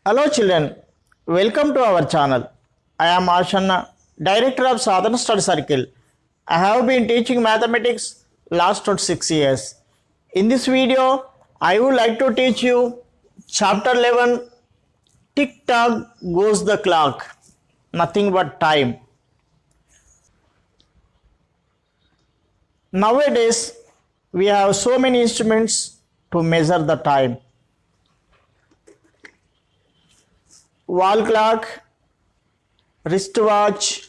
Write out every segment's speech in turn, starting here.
Hello children, welcome to our channel. I am Ashanna, Director of Sadhana Study Circle. I have been teaching mathematics last 6 years. In this video, I would like to teach you chapter 11, Tick Tock Goes the Clock, nothing but time. Nowadays, we have so many instruments to measure the time. Wall clock, wristwatch,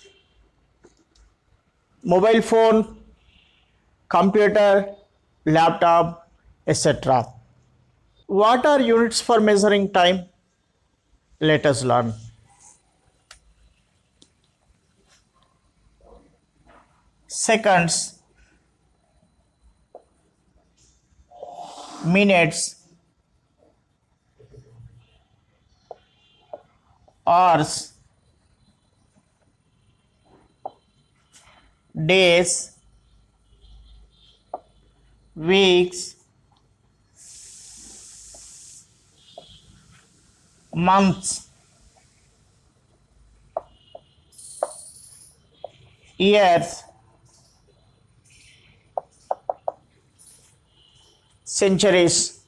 mobile phone, computer, laptop, etc. What are units for measuring time? Let us learn. Seconds, minutes, hours, days, weeks, months, years, centuries,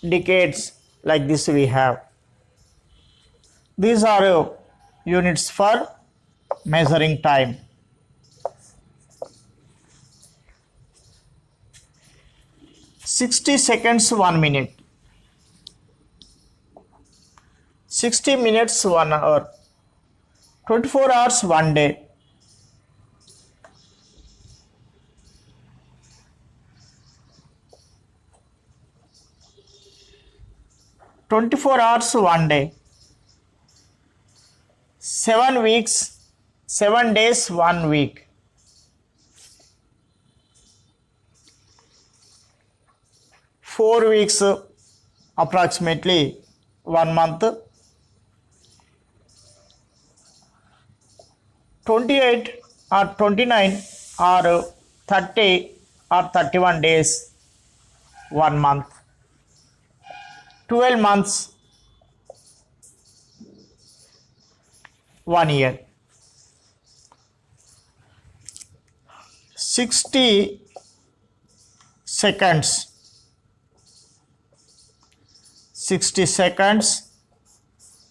decades, like this we have. These are units for measuring time. 60 seconds 1 minute, 60 minutes 1 hour, 24 hours 1 day, 24 hours 1 day, 7 weeks 7 days 1 week, 4 weeks approximately 1 month, 28 or 29 or 30 or 31 days 1 month, 12 months 1 year, 60 seconds, 60 seconds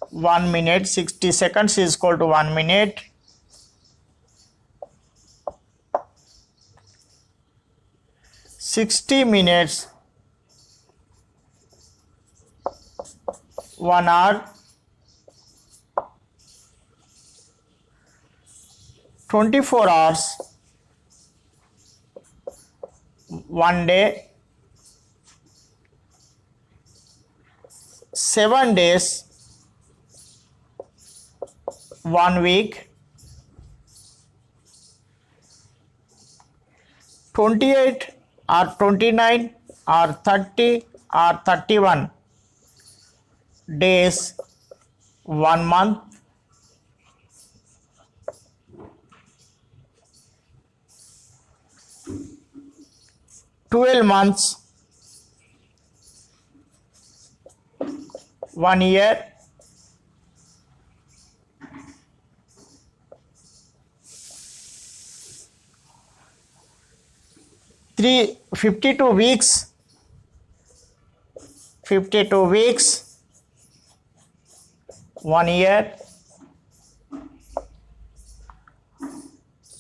1 minute, 60 seconds is equal to 1 minute, 60 minutes 1 hour, 24 hours 1 day, 7 days 1 week, 28 or 29 or 30 or 31 days 1 month, 12 months 1 year, 52 weeks, 52 weeks 1 year,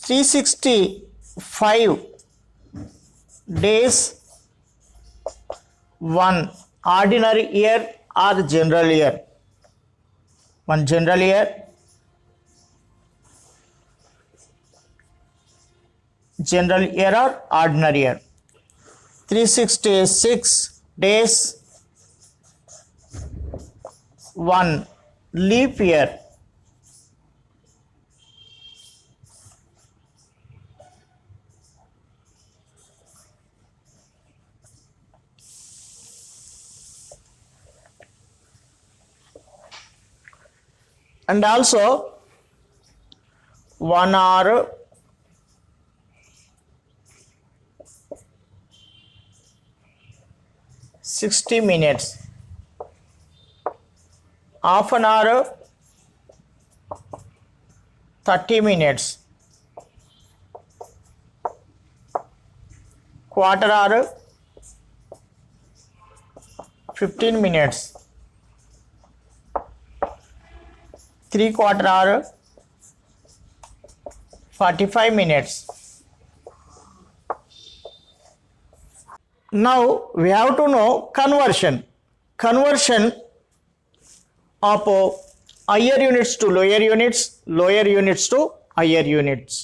365 days 1 ordinary year or general year, 1 general year, general year or ordinary year, 366 days 1 leap year, and also 1 hour, 60 minutes half an hour 30 minutes, quarter hour 15 minutes, 3/4 hour 45 minutes. Now we have to know conversion of higher units to lower units, lower units to higher units.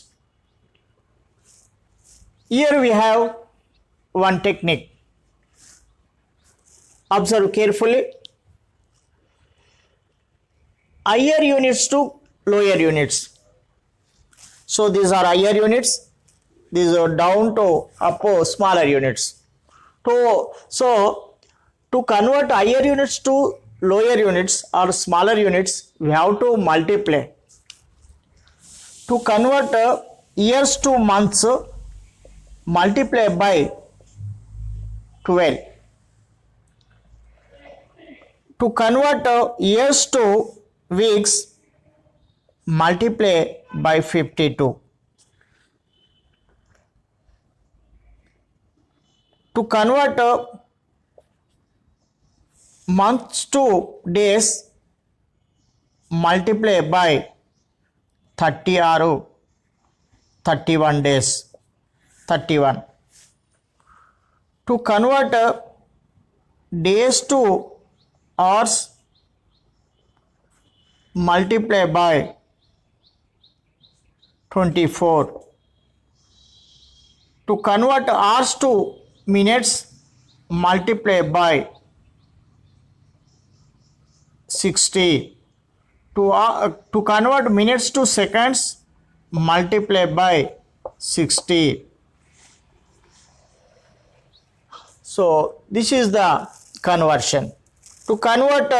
Here we have one technique. Observe carefully. Higher units to lower units. So these are higher units, these are down to up smaller units. So to convert higher units to lower units or smaller units, we have to multiply. To convert years to months, multiply by 12. To convert years to weeks, multiply by 52. To convert months to days, multiply by 30 or 31 days. 31. To convert days to hours, multiply by 24. To convert hours to minutes, multiply by 60. To convert minutes to seconds, multiply by 60. So this is the conversion. To convert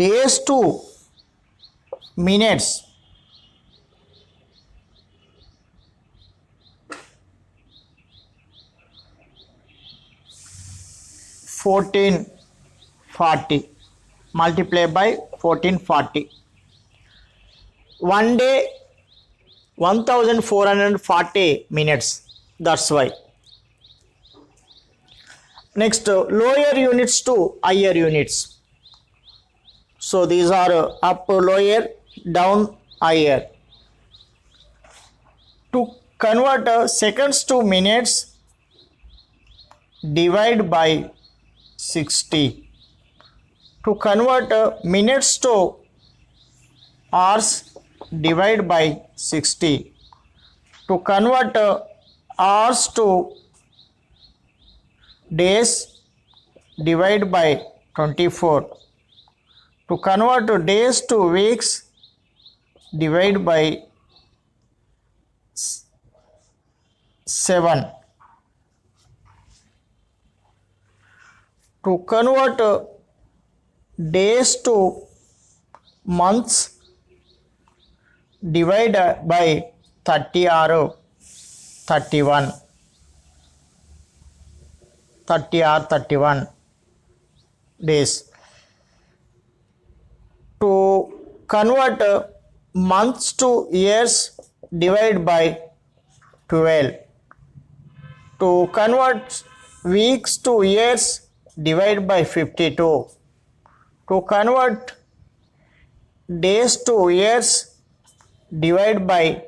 days to minutes, (1440) multiply by 1440. 1 day 1440 minutes. That's why. Next, lower units to higher units. So these are up, lower, down, higher. To convert seconds to minutes, divide by 60. To convert minutes to hours, divide by 60. To convert hours to days, divide by 24. To convert days to weeks, divide by 7. To convert days to months, divide by 30 or 31. 30 or 31 days. To convert months to years, divide by 12. To convert weeks to years, divide by 52. To convert days to years, divide by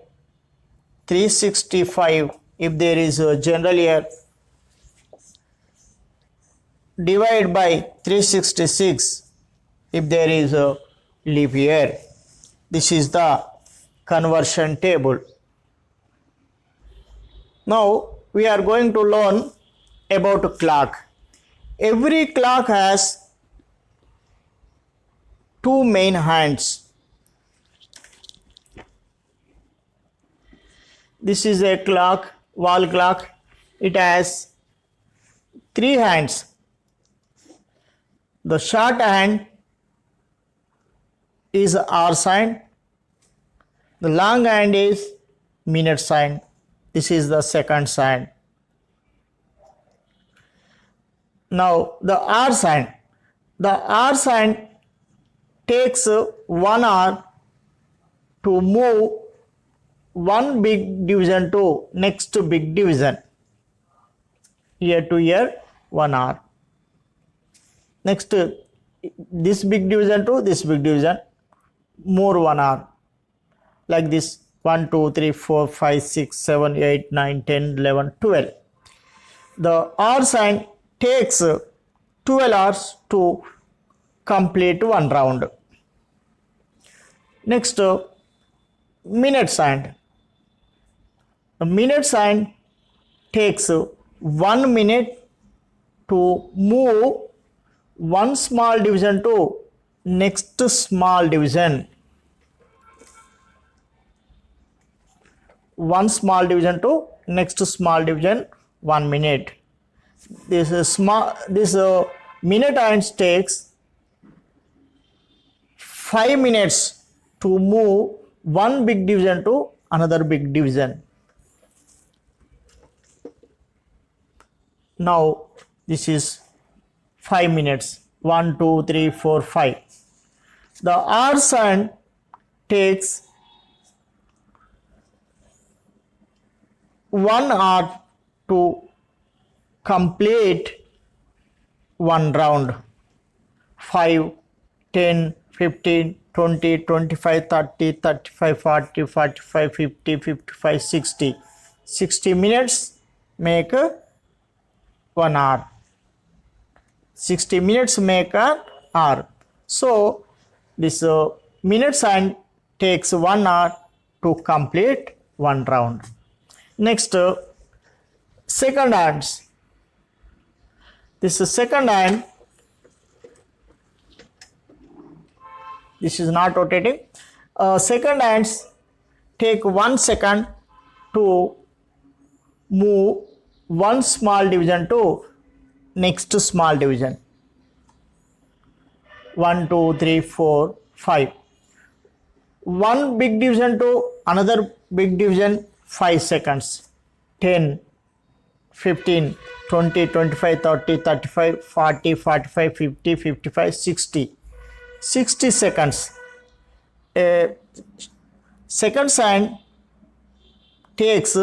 365 if there is a general year, divide by 366 if there is a leap year. This is the conversion table. Now we are going to learn about a clock. Every clock has two main hands. This is a clock, wall clock. It has three hands. The short hand is hour sign. The long hand is minute sign. This is the second sign. Now the hour sign. The hour sign takes 1 hour to move one big division to next big division. Here to here 1 hour. Next this big division to this big division, more 1 hour. Like this 1, 2, 3, 4, 5, 6, 7, 8, 9, 10, 11, 12. The hour sign takes 12 hours to complete one round. Next, minute sign. The minute sign takes 1 minute to move one small division to next small division. One small division to next small division, 1 minute. This minute hands takes 5 minutes to move one big division to another big division. Now this is 5 minutes. 1, 2, 3, 4, 5. The hour sign takes 1 hour to complete one round. 5, 10, 15, 20, 25, 30, 35, 40, 45, 50, 55, 60. 60 minutes make 1 hour. 60 minutes make an hour. So this minute sign takes 1 hour to complete one round. Next, second hands. This is second hand. This is not rotating. Second hands take 1 second to move one small division to next small division. 1, 2, 3, 4, 5. One big division to another big division, 5 seconds. 10, 15, 20, 25, 30, 35, 40, 45, 50, 55, 60. 60 seconds. Second sign takes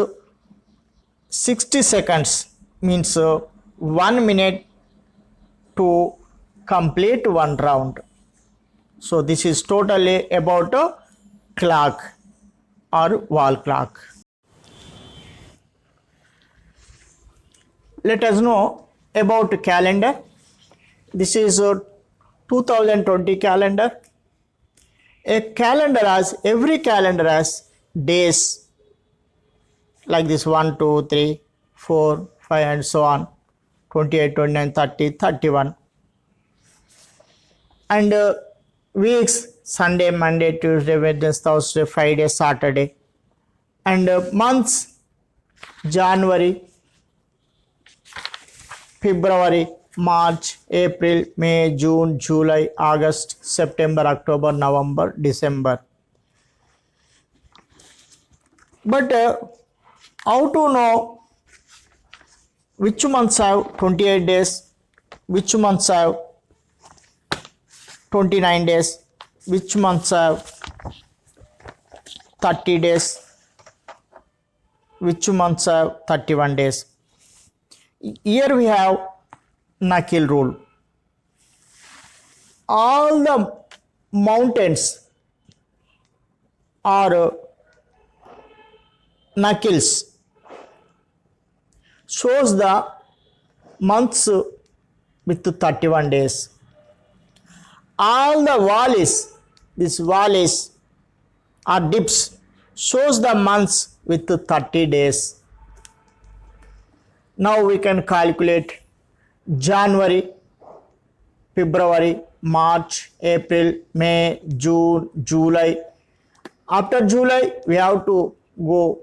60 seconds, means 1 minute to complete one round. So this is totally about a clock or wall clock. Let us know about calendar. This is a 2020 calendar. Every calendar has days like this 1, 2, 3, 4, 5 and so on. 28, 29, 30, 31. And weeks, Sunday, Monday, Tuesday, Wednesday, Thursday, Friday, Saturday. And months, January, February, March, April, May, June, July, August, September, October, November, December. But how to know which months have 28 days, which months have 29 days, which months have 30 days, which months have 31 days. Here we have Nakil rule. All the mountains are Nakils. Shows the months with 31 days. All the valleys, these valleys are dips, shows the months with 30 days. Now we can calculate January, February, March, April, May, June, July. After July, we have to go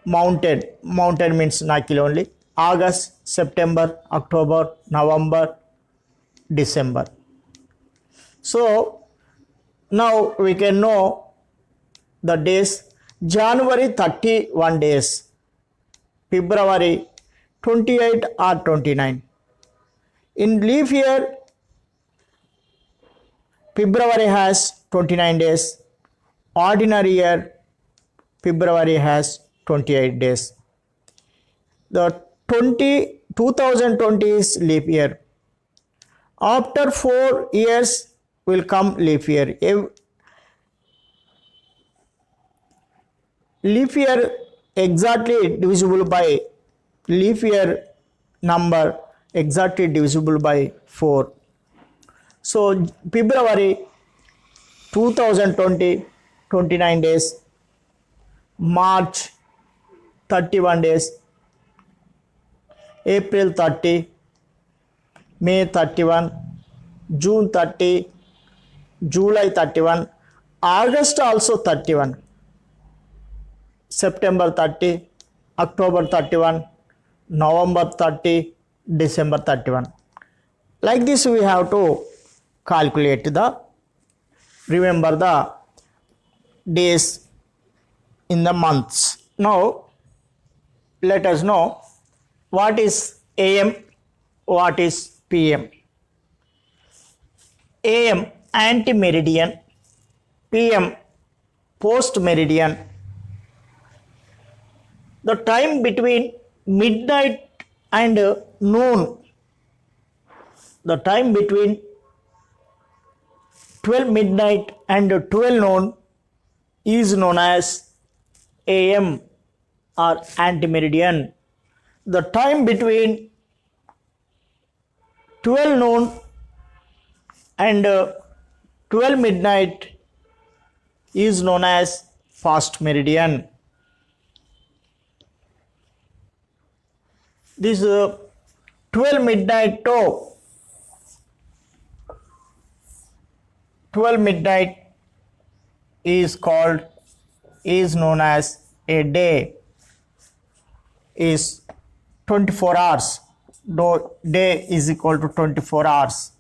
mountain. Mountain means Nakil only. August, September, October, November, December. So now we can know the days. January 31 days. February 28 or 29. In leap year, February has 29 days. Ordinary year, February has 28 days. The 2020 is leap year. After 4 years will come leap year. Leap year exactly divisible by leap year number exactly divisible by 4. So February 2020 29 days, March 31 days, April 30, May 31, June 30, July 31, August also 31, September 30, October 31, November 30, December 31. Like this we have to calculate remember the days in the months. Now let us know what is AM, what is PM. AM ante-meridian, PM post-meridian. The time between midnight and noon, the time between 12 midnight and 12 noon is known as AM or ante-meridian. The time between 12 noon and 12 midnight is known as past meridian. This 12 midnight to 12 midnight is known as a day, is 24 hours. Day is equal to 24 hours.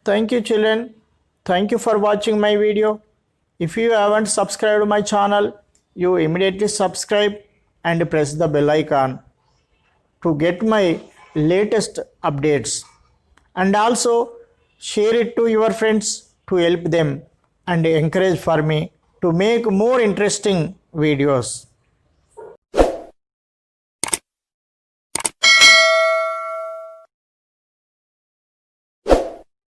Thank you children. Thank you for watching my video. If you haven't subscribed my channel, you immediately subscribe and press the bell icon to get my latest updates, and also share it to your friends to help them and encourage for me to make more interesting videos.